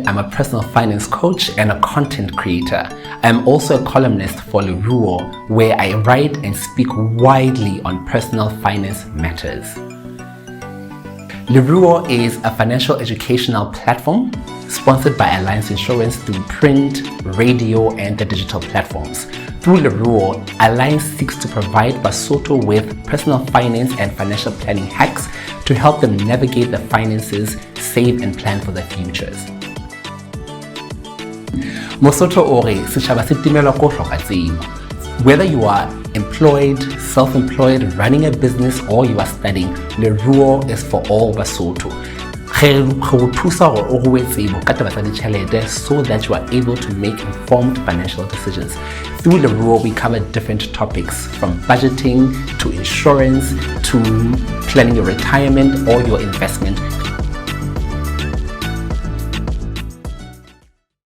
I'm a personal finance coach and a content creator. I'm also a columnist for Leruo, where I write and speak widely on personal finance matters. Leruo is a financial educational platform sponsored by Alliance Insurance through print, radio, and the digital platforms. Through Leruo, Alliance seeks to provide Basotho with personal finance and financial planning hacks to help them navigate their finances, save and plan for their futures. Mosotho ore setjhaba se timelwa ko hloka tsebo. Whether you are employed, self-employed, running a business, or you are studying, Leruo is for all Basotho. So that you are able to make informed financial decisions. Through Leruo, we cover different topics from budgeting to insurance to planning your retirement or your investment